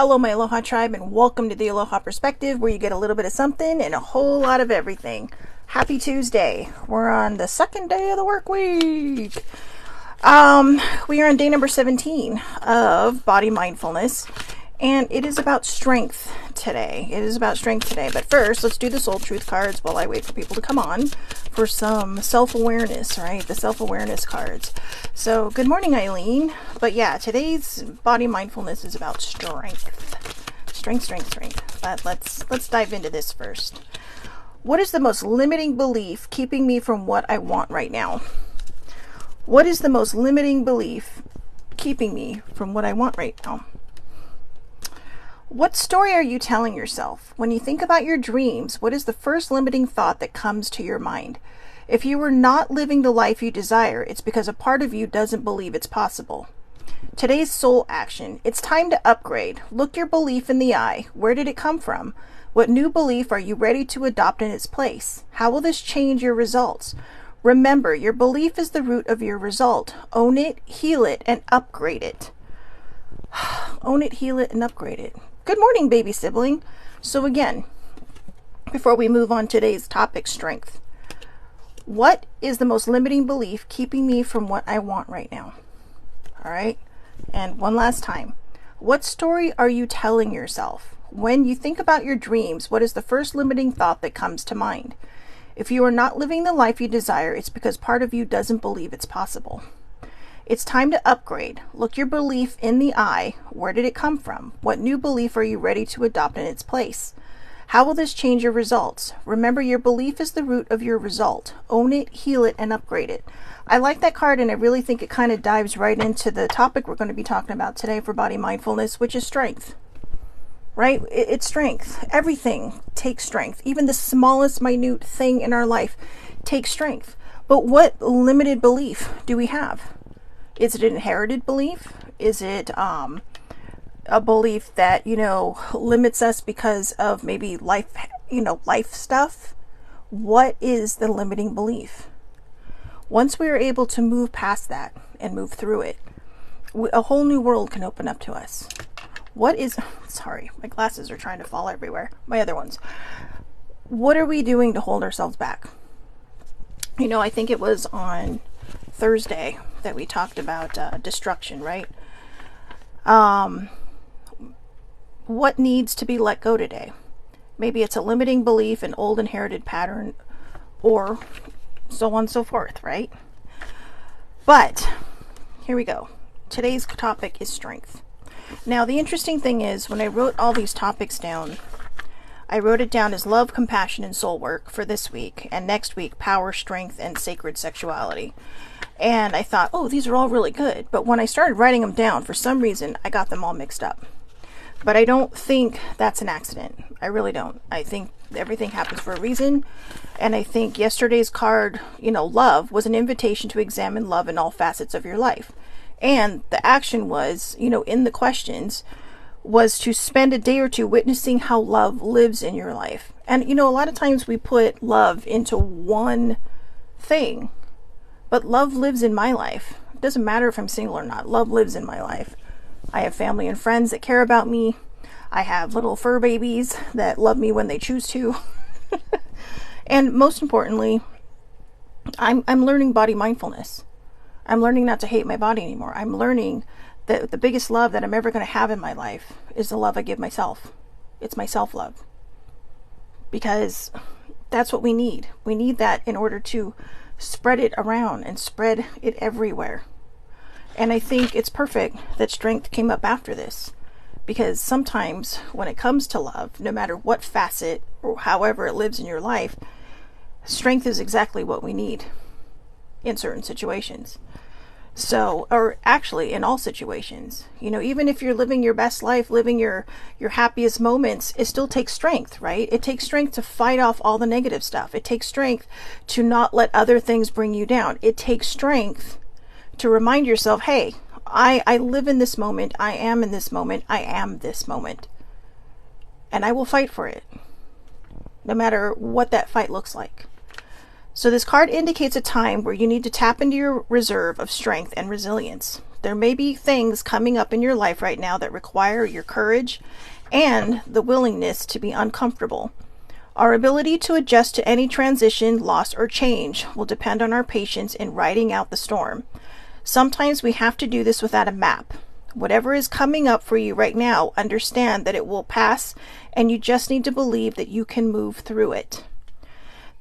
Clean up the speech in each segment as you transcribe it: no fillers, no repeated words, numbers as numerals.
Hello, my Aloha tribe, and welcome to the Aloha Perspective, where you get a little bit of something and a whole lot of everything. Happy Tuesday. We're on the second day of the work week. We are on day number 17 of body mindfulness, and it is about strength today. But first, let's do the soul truth cards while I wait for people to come on for some self-awareness, right? The self-awareness cards. So, good morning, Eileen. But yeah, today's body mindfulness is about strength. Strength. But let's dive into this first. What is the most limiting belief keeping me from what I want right now? What is the most limiting belief keeping me from what I want right now? What story are you telling yourself? When you think about your dreams, what is the first limiting thought that comes to your mind? If you are not living the life you desire, it's because a part of you doesn't believe it's possible. Today's soul action. It's time to upgrade. Look your belief in the eye. Where did it come from? What new belief are you ready to adopt in its place? How will this change your results? Remember, your belief is the root of your result. Own it, heal it, and upgrade it. Own it, heal it, and upgrade it. Good morning, baby sibling. So again, before we move on to today's topic, strength. What is the most limiting belief keeping me from what I want right now? All right. And one last time. What story are you telling yourself? When you think about your dreams, what is the first limiting thought that comes to mind? If you are not living the life you desire, it's because part of you doesn't believe it's possible. It's time to upgrade. Look your belief in the eye. Where did it come from? What new belief are you ready to adopt in its place? How will this change your results? Remember, your belief is the root of your result. Own it, heal it, and upgrade it. I like that card, and I really think it kind of dives right into the topic we're going to be talking about today for body mindfulness, which is strength. Right? It's strength. Everything takes strength. Even the smallest minute thing in our life takes strength. But what limited belief do we have? Is it an inherited belief? Is it a belief that, limits us because of maybe life stuff? What is the limiting belief? Once we are able to move past that and move through it, a whole new world can open up to us. Sorry, my glasses are trying to fall everywhere. My other ones. What are we doing to hold ourselves back? I think it was on Thursday that we talked about destruction, right? What needs to be let go today? Maybe it's a limiting belief, an old inherited pattern, or so on and so forth, right? But here we go. Today's topic is strength. Now, the interesting thing is, when I wrote all these topics down, I wrote it down as love, compassion, and soul work for this week, and next week, power, strength, and sacred sexuality. And I thought, oh, these are all really good. But when I started writing them down, for some reason, I got them all mixed up. But I don't think that's an accident. I really don't. I think everything happens for a reason. And I think yesterday's card, love, was an invitation to examine love in all facets of your life. And the action was, in the questions, was to spend a day or two witnessing how love lives in your life. And, a lot of times we put love into one thing. But love lives in my life. It doesn't matter if I'm single or not. Love lives in my life. I have family and friends that care about me. I have little fur babies that love me when they choose to. And most importantly, I'm learning body mindfulness. I'm learning not to hate my body anymore. I'm learning that the biggest love that I'm ever going to have in my life is the love I give myself. It's my self-love. Because that's what we need. We need that in order to spread it around and spread it everywhere. And I think it's perfect that strength came up after this. Because sometimes when it comes to love, no matter what facet or however it lives in your life, strength is exactly what we need in certain situations. So, or actually in all situations, even if you're living your best life, living your happiest moments, it still takes strength, right? It takes strength to fight off all the negative stuff. It takes strength to not let other things bring you down. It takes strength to remind yourself, hey, I live in this moment. I am in this moment. I am this moment. And I will fight for it, no matter what that fight looks like. So this card indicates a time where you need to tap into your reserve of strength and resilience. There may be things coming up in your life right now that require your courage and the willingness to be uncomfortable. Our ability to adjust to any transition, loss, or change will depend on our patience in riding out the storm. Sometimes we have to do this without a map. Whatever is coming up for you right now, understand that it will pass, and you just need to believe that you can move through it.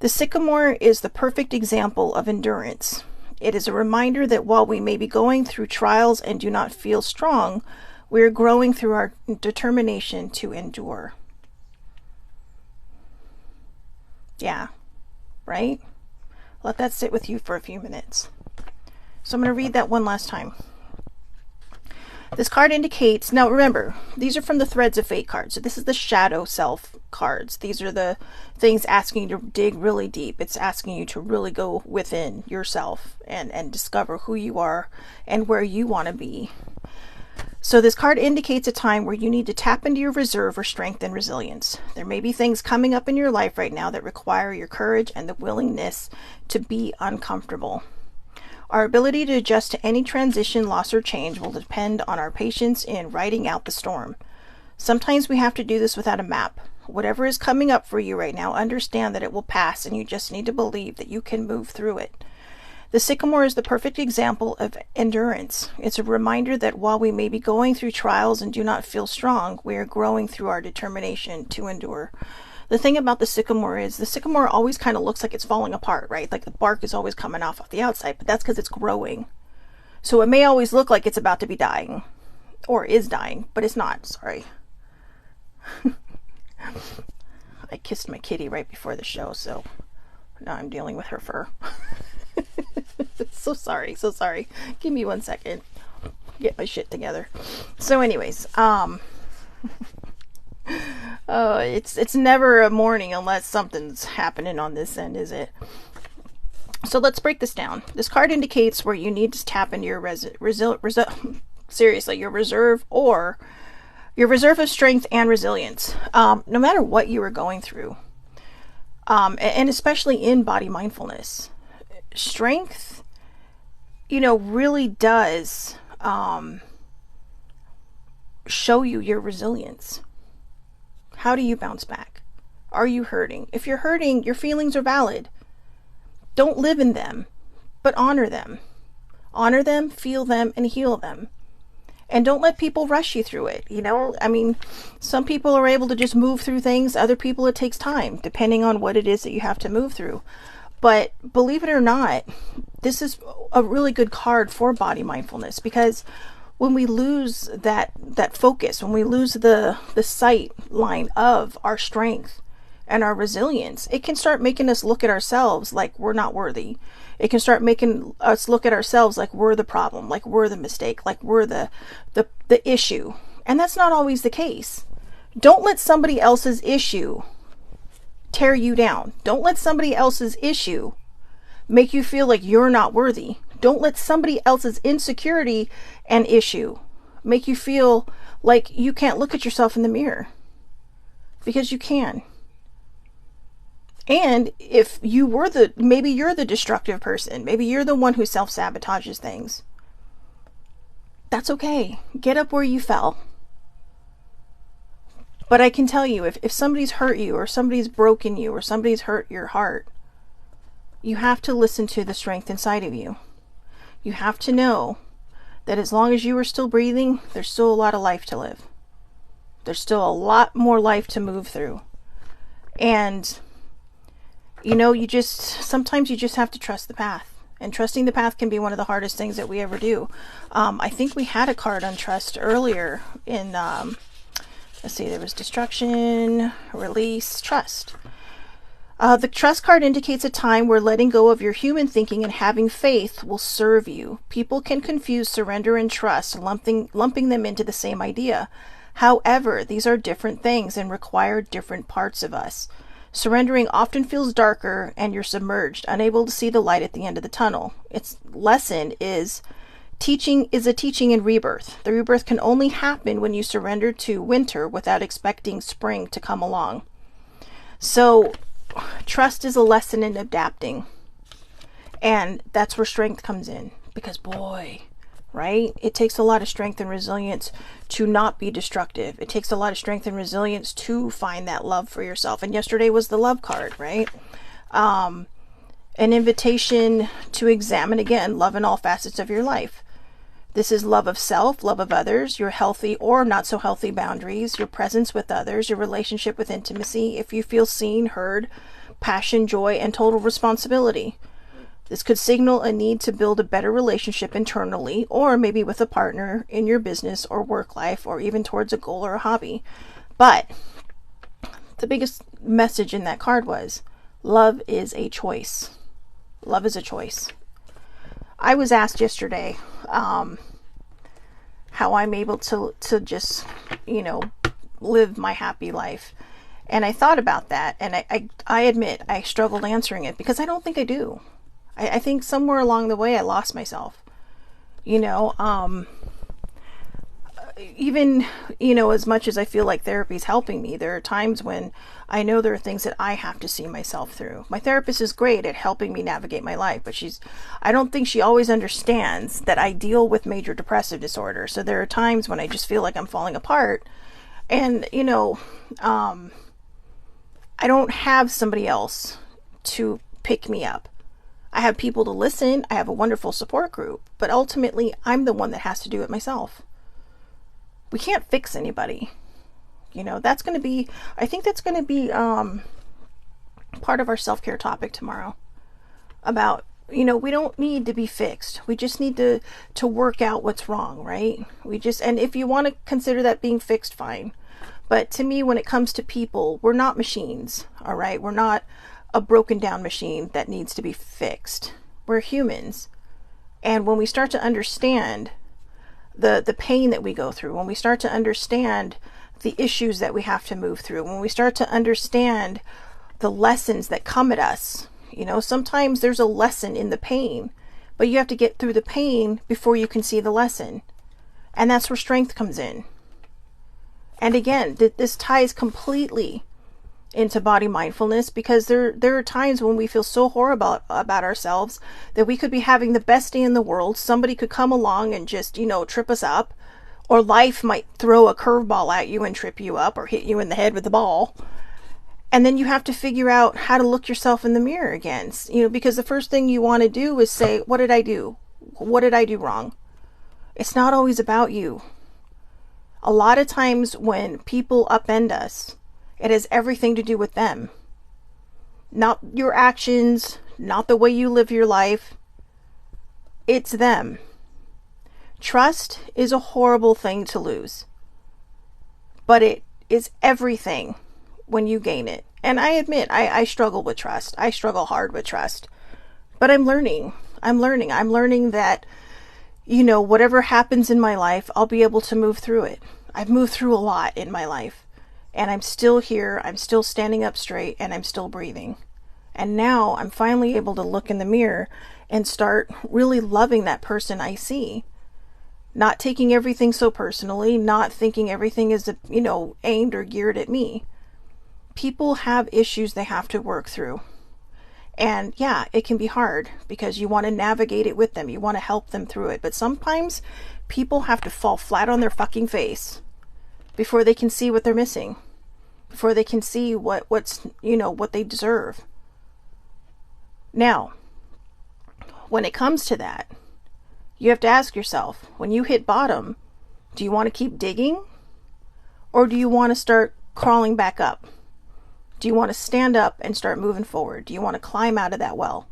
The sycamore is the perfect example of endurance. It is a reminder that while we may be going through trials and do not feel strong, we are growing through our determination to endure. Yeah, right? Let that sit with you for a few minutes. So I'm going to read that one last time. This card indicates, now remember, these are from the Threads of Fate cards. So this is the shadow self cards. These are the things asking you to dig really deep. It's asking you to really go within yourself and discover who you are and where you want to be. So this card indicates a time where you need to tap into your reserve or strength and resilience. There may be things coming up in your life right now that require your courage and the willingness to be uncomfortable. Our ability to adjust to any transition, loss, or change will depend on our patience in riding out the storm. Sometimes we have to do this without a map. Whatever is coming up for you right now, understand that it will pass, and you just need to believe that you can move through it. The sycamore is the perfect example of endurance. It's a reminder that while we may be going through trials and do not feel strong, we are growing through our determination to endure. The thing about the sycamore is the sycamore always kind of looks like it's falling apart, right? Like the bark is always coming off the outside, but that's because it's growing. So it may always look like it's about to be dying, or is dying, but it's not. Sorry. I kissed my kitty right before the show, so now I'm dealing with her fur. So sorry. Give me 1 second. Get my shit together. So anyways, it's never a morning unless something's happening on this end, is it? So let's break this down. This card indicates where you need to tap into your your reserve, or your reserve of strength and resilience. No matter what you are going through, and especially in body mindfulness, strength, really does show you your resilience. How do you bounce back? Are you hurting? If you're hurting, your feelings are valid. Don't live in them, but honor them. Honor them, feel them, and heal them. And don't let people rush you through it. Some people are able to just move through things. Other people, it takes time, depending on what it is that you have to move through. But believe it or not, this is a really good card for body mindfulness, because when we lose that focus, when we lose the sight line of our strength and our resilience, it can start making us look at ourselves like we're not worthy. It can start making us look at ourselves like we're the problem, like we're the mistake, like we're the issue. And that's not always the case. Don't let somebody else's issue tear you down. Don't let somebody else's issue make you feel like you're not worthy. Don't let somebody else's insecurity and issue make you feel like you can't look at yourself in the mirror, because you can. And if you were maybe you're the destructive person, maybe you're the one who self-sabotages things, that's okay. Get up where you fell. But I can tell you, if somebody's hurt you, or somebody's broken you, or somebody's hurt your heart, you have to listen to the strength inside of you. You have to know that as long as you are still breathing, there's still a lot of life to live. There's still a lot more life to move through. And, sometimes you just have to trust the path. And trusting the path can be one of the hardest things that we ever do. I think we had a card on trust earlier in, let's see, there was destruction, release, trust. The trust card indicates a time where letting go of your human thinking and having faith will serve you. People can confuse surrender and trust, lumping them into the same idea. However, these are different things and require different parts of us. Surrendering often feels darker, and you're submerged, unable to see the light at the end of the tunnel. Its lesson is a teaching in rebirth. The rebirth can only happen when you surrender to winter without expecting spring to come along. So trust is a lesson in adapting. And that's where strength comes in. Because boy, right? It takes a lot of strength and resilience to not be destructive. It takes a lot of strength and resilience to find that love for yourself. And yesterday was the love card, right? An invitation to examine again love in all facets of your life. This is love of self, love of others, your healthy or not so healthy boundaries, your presence with others, your relationship with intimacy, if you feel seen, heard, passion, joy, and total responsibility. This could signal a need to build a better relationship internally, or maybe with a partner in your business or work life, or even towards a goal or a hobby. But the biggest message in that card was, love is a choice. Love is a choice. I was asked yesterday how I'm able to just, live my happy life. And I thought about that, and I admit I struggled answering it because I don't think I do. I think somewhere along the way I lost myself. Even, as much as I feel like therapy is helping me, there are times when I know there are things that I have to see myself through. My therapist is great at helping me navigate my life, but I don't think she always understands that I deal with major depressive disorder. So there are times when I just feel like I'm falling apart, and, I don't have somebody else to pick me up. I have people to listen. I have a wonderful support group, but ultimately I'm the one that has to do it myself. We can't fix anybody. I think that's going to be part of our self-care topic tomorrow, about, we don't need to be fixed. We just need to work out what's wrong, right? And if you want to consider that being fixed, fine. But to me, when it comes to people, we're not machines, all right? We're not a broken down machine that needs to be fixed. We're humans. And when we start to understand the pain that we go through, when we start to understand the issues that we have to move through, when we start to understand the lessons that come at us, sometimes there's a lesson in the pain, but you have to get through the pain before you can see the lesson. And that's where strength comes in. And again, this ties completely into body mindfulness, because there are times when we feel so horrible about ourselves that we could be having the best day in the world. Somebody could come along and just, trip us up, or life might throw a curveball at you and trip you up or hit you in the head with the ball. And then you have to figure out how to look yourself in the mirror again, because the first thing you want to do is say, what did I do? What did I do wrong? It's not always about you. A lot of times when people upend us, it has everything to do with them. Not your actions, not the way you live your life. It's them. Trust is a horrible thing to lose, but it is everything when you gain it. And I admit, I struggle with trust. I struggle hard with trust, but I'm learning that, whatever happens in my life, I'll be able to move through it. I've moved through a lot in my life, and I'm still here. I'm still standing up straight, and I'm still breathing. And now I'm finally able to look in the mirror and start really loving that person I see. Not taking everything so personally, not thinking everything is, aimed or geared at me. People have issues they have to work through. And yeah, it can be hard because you want to navigate it with them. You want to help them through it. But sometimes people have to fall flat on their fucking face before they can see what they're missing, before they can see what they deserve. Now, when it comes to that, you have to ask yourself, when you hit bottom, do you want to keep digging, or do you want to start crawling back up? Do you want to stand up and start moving forward? Do you want to climb out of that well?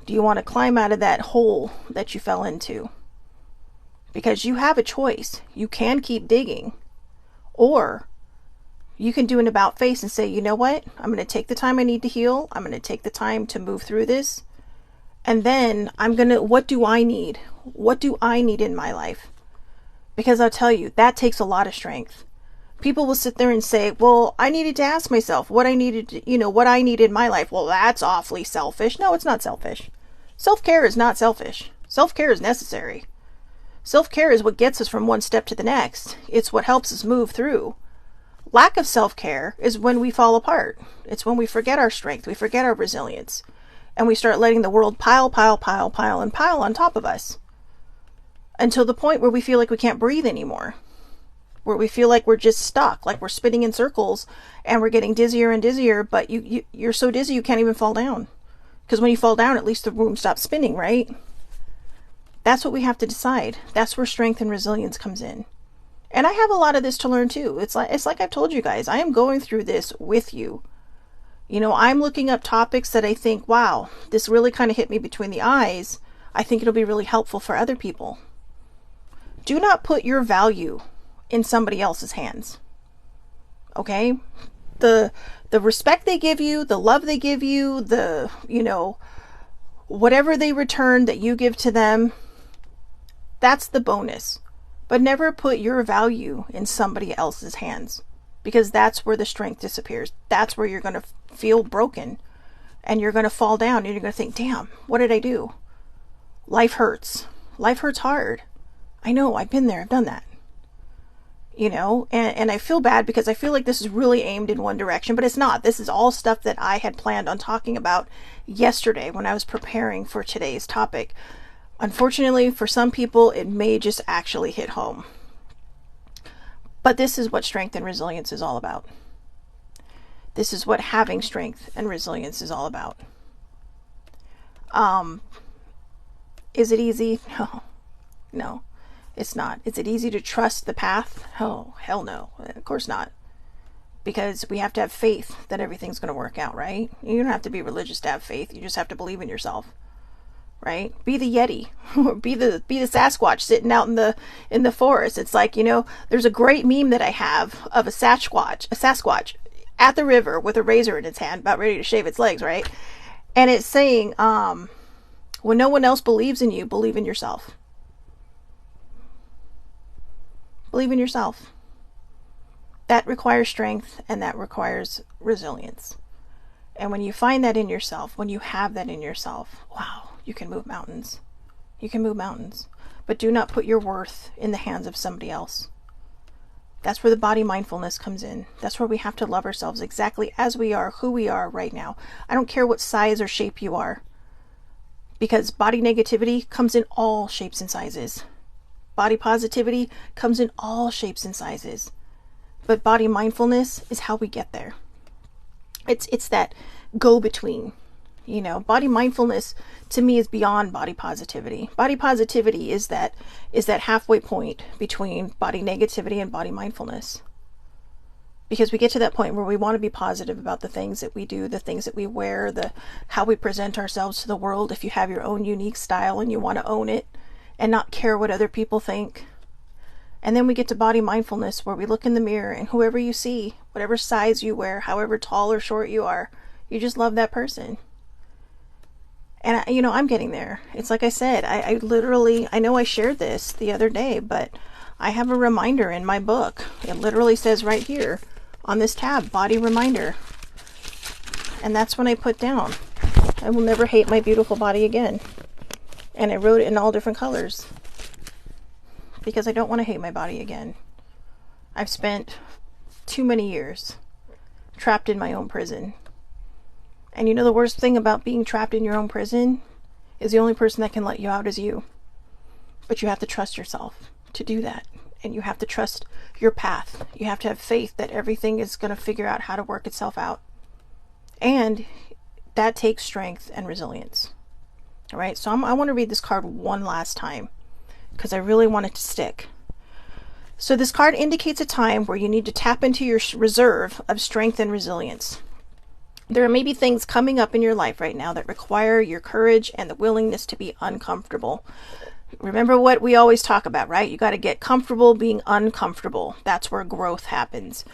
Do you want to climb out of that hole that you fell into? Because you have a choice. You can keep digging, or you can do an about face and say, you know what? I'm going to take the time I need to heal. I'm going to take the time to move through this. And then what do I need? What do I need in my life? Because I'll tell you, that takes a lot of strength. People will sit there and say, well, I needed to ask myself what I needed in my life. Well, that's awfully selfish. No, it's not selfish. Self-care is not selfish. Self-care is necessary. Self-care is what gets us from one step to the next. It's what helps us move through. Lack of self-care is when we fall apart. It's when we forget our strength, we forget our resilience, and we start letting the world pile on top of us. until the point where we feel like we can't breathe anymore, where we feel like we're just stuck, like we're spinning in circles and we're getting dizzier and dizzier, but you're so dizzy you can't even fall down. Because when you fall down, at least the room stops spinning, right? That's what we have to decide. That's where strength and resilience comes in. And I have a lot of this to learn too. It's like I've told you guys, I am going through this with you. You know, I'm looking up topics that I think, wow, this really kind of hit me between the eyes. I think it'll be really helpful for other people. Do not put your value in somebody else's hands. Okay? The respect they give you, the love they give you, the, you know, whatever they return that you give to them, that's the bonus. But never put your value in somebody else's hands, because that's where the strength disappears. That's where you're going to feel broken and you're going to fall down and you're going to think, damn, what did I do? Life hurts. Life hurts hard. I know, I've been there, I've done that. You know, and I feel bad because I feel like this is really aimed in one direction, but it's not. This is all stuff that I had planned on talking about yesterday when I was preparing for today's topic. Unfortunately, for some people, it may just actually hit home. But this is what strength and resilience is all about. This is what having strength and resilience is all about. Is it easy? No, it's not. Is it easy to trust the path? Oh, hell no. Of course not. Because we have to have faith that everything's going to work out, right? You don't have to be religious to have faith. You just have to believe in yourself, right? Be the Yeti, or be the Sasquatch sitting out in the forest. It's like, you know, there's a great meme that I have of a Sasquatch at the river with a razor in its hand, about ready to shave its legs, right? And it's saying, when no one else believes in you, believe in yourself. Believe in yourself. That requires strength and that requires resilience. And when you find that in yourself, when you have that in yourself, wow, you can move mountains. You can move mountains. But do not put your worth in the hands of somebody else. That's where the body mindfulness comes in. That's where we have to love ourselves exactly as we are, who we are right now. I don't care what size or shape you are. Because body negativity comes in all shapes and sizes. Body positivity comes in all shapes and sizes. But body mindfulness is how we get there. It's that go-between. You know, body mindfulness to me is beyond body positivity. Body positivity is that halfway point between body negativity and body mindfulness. Because we get to that point where we want to be positive about the things that we do, the things that we wear, how we present ourselves to the world. If you have your own unique style and you want to own it and not care what other people think. And then we get to body mindfulness, where we look in the mirror and whoever you see, whatever size you wear, however tall or short you are, you just love that person. And you know, I'm getting there. It's like I said, I literally, I know I shared this the other day, but I have a reminder in my book. It literally says right here on this tab, body reminder. And that's when I put down, I will never hate my beautiful body again. And I wrote it in all different colors. Because I don't want to hate my body again. I've spent too many years trapped in my own prison. And you know the worst thing about being trapped in your own prison is the only person that can let you out is you. But you have to trust yourself to do that. And you have to trust your path. You have to have faith that everything is going to figure out how to work itself out. And that takes strength and resilience. All right, so I want to read this card one last time, because I really want it to stick. So this card indicates a time where you need to tap into your reserve of strength and resilience. There may be things coming up in your life right now that require your courage and the willingness to be uncomfortable. Remember what we always talk about, right? You got to get comfortable being uncomfortable. That's where growth happens.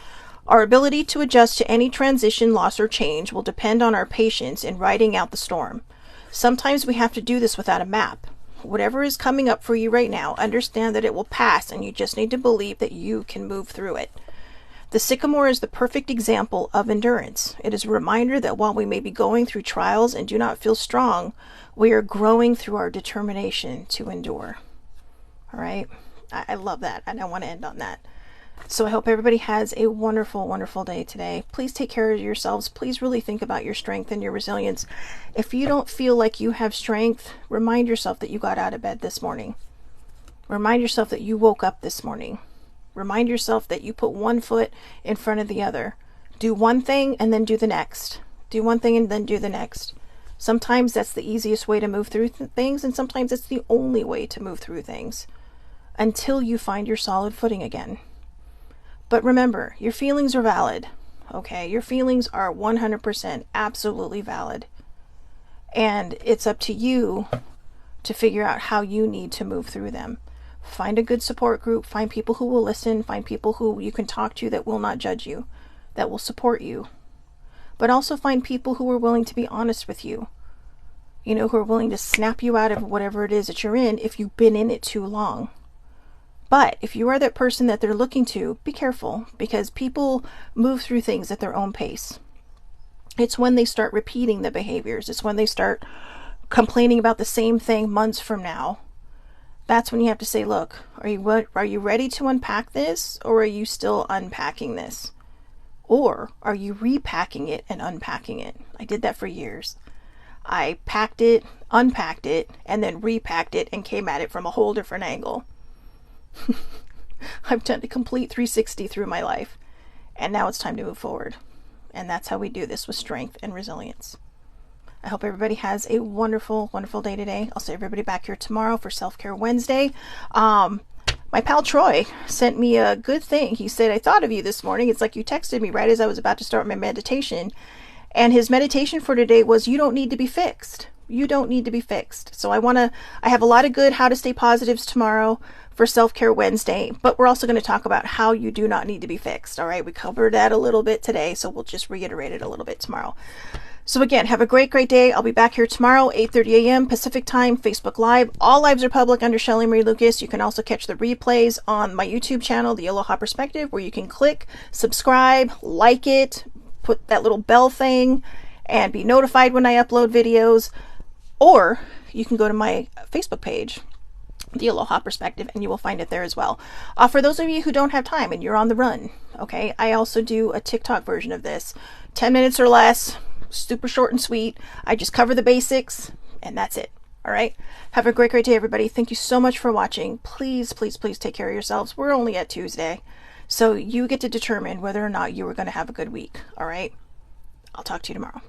Our ability to adjust to any transition, loss, or change will depend on our patience in riding out the storm. Sometimes we have to do this without a map. Whatever is coming up for you right now, understand that it will pass, and you just need to believe that you can move through it. The sycamore is the perfect example of endurance. It is a reminder that while we may be going through trials and do not feel strong, we are growing through our determination to endure. All right? I love that, and I want to end on that. So I hope everybody has a wonderful, wonderful day today. Please take care of yourselves. Please really think about your strength and your resilience. If you don't feel like you have strength, remind yourself that you got out of bed this morning. Remind yourself that you woke up this morning. Remind yourself that you put one foot in front of the other. Do one thing and then do the next. Do one thing and then do the next. Sometimes that's the easiest way to move through things, and sometimes it's the only way to move through things until you find your solid footing again. But remember, your feelings are valid, okay? Your feelings are 100% absolutely valid. And it's up to you to figure out how you need to move through them. Find a good support group, find people who will listen, find people who you can talk to that will not judge you, that will support you. But also find people who are willing to be honest with you. You know, who are willing to snap you out of whatever it is that you're in if you've been in it too long. But if you are that person that they're looking to, be careful, because people move through things at their own pace. It's when they start repeating the behaviors. It's when they start complaining about the same thing months from now. That's when you have to say, look, are you ready to unpack this, or are you still unpacking this? Or are you repacking it and unpacking it? I did that for years. I packed it, unpacked it, and then repacked it and came at it from a whole different angle. I've done a complete 360 through my life, and now it's time to move forward. And that's how we do this, with strength and resilience. I hope everybody has a wonderful, wonderful day today. I'll see everybody back here tomorrow for Self-Care Wednesday. My pal Troy sent me a good thing. He said, I thought of you this morning. It's like you texted me right as I was about to start my meditation. And his meditation for today was, you don't need to be fixed. You don't need to be fixed. So I have a lot of good how to stay positives tomorrow for Self-Care Wednesday, but we're also going to talk about how you do not need to be fixed. All right, we covered that a little bit today, so we'll just reiterate it a little bit tomorrow. So again, have a great, great day. I'll be back here tomorrow, 8:30 a.m. Pacific time, Facebook Live. All lives are public under Shelley Marie Lucas. You can also catch the replays on my YouTube channel, the Aloha Perspective, where you can click, subscribe, like it, put that little bell thing, and be notified when I upload videos. Or you can go to my Facebook page, the Aloha Perspective, and you will find it there as well. For those of you who don't have time and you're on the run, okay, I also do a TikTok version of this, 10 minutes or less, super short and sweet. I just cover the basics, and that's it. All right. Have a great, great day, everybody. Thank you so much for watching. Please, please, please take care of yourselves. We're only at Tuesday, so you get to determine whether or not you are going to have a good week. All right. I'll talk to you tomorrow.